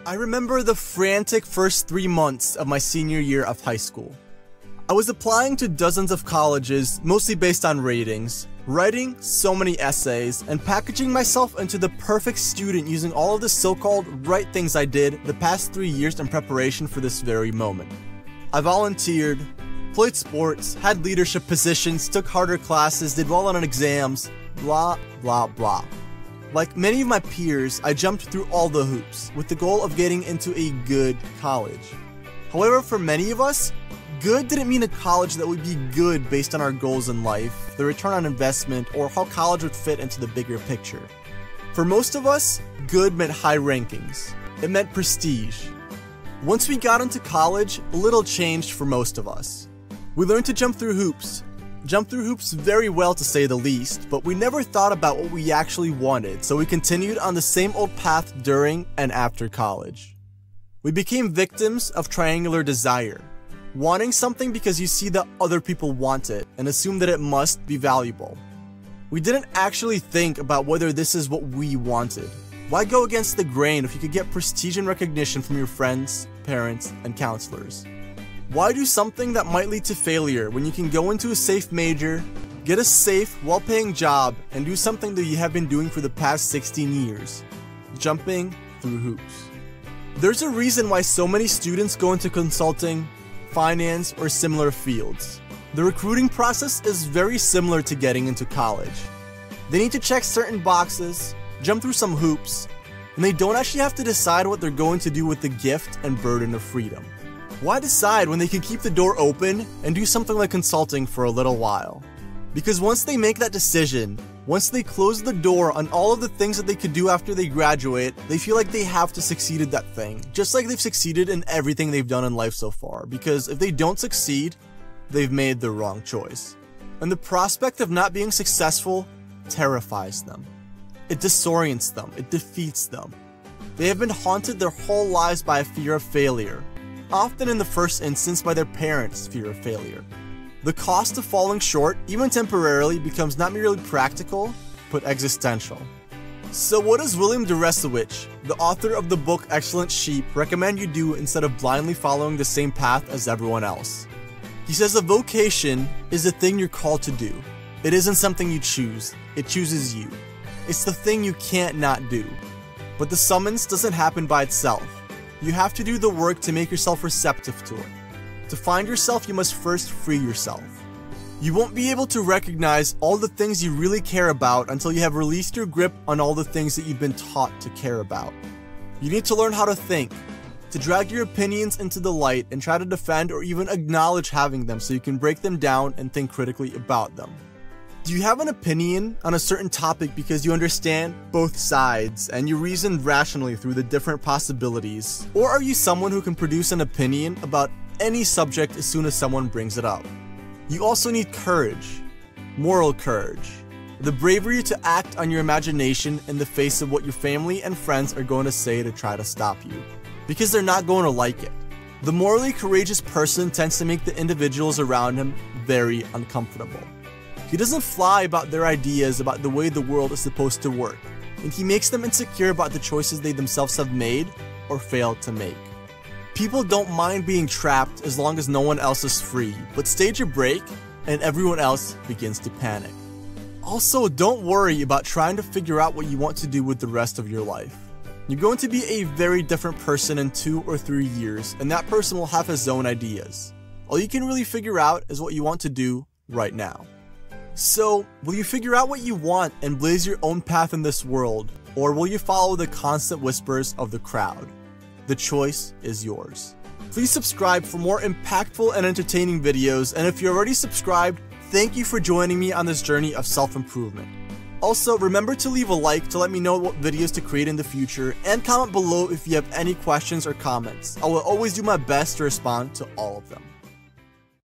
I remember the frantic first 3 months of my senior year of high school. I was applying to dozens of colleges, mostly based on ratings, writing so many essays, and packaging myself into the perfect student using all of the so-called right things I did the past 3 years in preparation for this very moment. I volunteered, played sports, had leadership positions, took harder classes, did well on exams, blah blah blah. Like many of my peers, I jumped through all the hoops, with the goal of getting into a good college. However, for many of us, good didn't mean a college that would be good based on our goals in life, the return on investment, or how college would fit into the bigger picture. For most of us, good meant high rankings. It meant prestige. Once we got into college, little changed for most of us. We learned to jump through hoops very well to say the least, but we never thought about what we actually wanted, so we continued on the same old path during and after college. We became victims of triangular desire, wanting something because you see that other people want it and assume that it must be valuable. We didn't actually think about whether this is what we wanted. Why go against the grain if you could get prestige and recognition from your friends, parents, and counselors? Why do something that might lead to failure when you can go into a safe major, get a safe, well-paying job, and do something that you have been doing for the past 16 years? Jumping through hoops. There's a reason why so many students go into consulting, finance, or similar fields. The recruiting process is very similar to getting into college. They need to check certain boxes, jump through some hoops, and they don't actually have to decide what they're going to do with the gift and burden of freedom. Why decide when they can keep the door open and do something like consulting for a little while? Because once they make that decision, once they close the door on all of the things that they could do after they graduate, they feel like they have to succeed at that thing, just like they've succeeded in everything they've done in life so far, because if they don't succeed, they've made the wrong choice. And the prospect of not being successful terrifies them. It disorients them, it defeats them. They have been haunted their whole lives by a fear of failure, often in the first instance by their parents' fear of failure. The cost of falling short, even temporarily, becomes not merely practical, but existential. So what does William de Resowich, the author of the book Excellent Sheep, recommend you do instead of blindly following the same path as everyone else? He says a vocation is a thing you're called to do. It isn't something you choose, it chooses you. It's the thing you can't not do. But the summons doesn't happen by itself. You have to do the work to make yourself receptive to it. To find yourself, you must first free yourself. You won't be able to recognize all the things you really care about until you have released your grip on all the things that you've been taught to care about. You need to learn how to think, to drag your opinions into the light and try to defend or even acknowledge having them so you can break them down and think critically about them. Do you have an opinion on a certain topic because you understand both sides and you reason rationally through the different possibilities? Or are you someone who can produce an opinion about any subject as soon as someone brings it up? You also need courage, moral courage, the bravery to act on your imagination in the face of what your family and friends are going to say to try to stop you, because they're not going to like it. The morally courageous person tends to make the individuals around him very uncomfortable. He doesn't fly about their ideas about the way the world is supposed to work, and he makes them insecure about the choices they themselves have made or failed to make. People don't mind being trapped as long as no one else is free, but stage a break and everyone else begins to panic. Also, don't worry about trying to figure out what you want to do with the rest of your life. You're going to be a very different person in 2 or 3 years, and that person will have his own ideas. All you can really figure out is what you want to do right now. So, will you figure out what you want and blaze your own path in this world, or will you follow the constant whispers of the crowd? The choice is yours. Please subscribe for more impactful and entertaining videos, and if you're already subscribed, thank you for joining me on this journey of self-improvement. Also, remember to leave a like to let me know what videos to create in the future, and comment below if you have any questions or comments. I will always do my best to respond to all of them.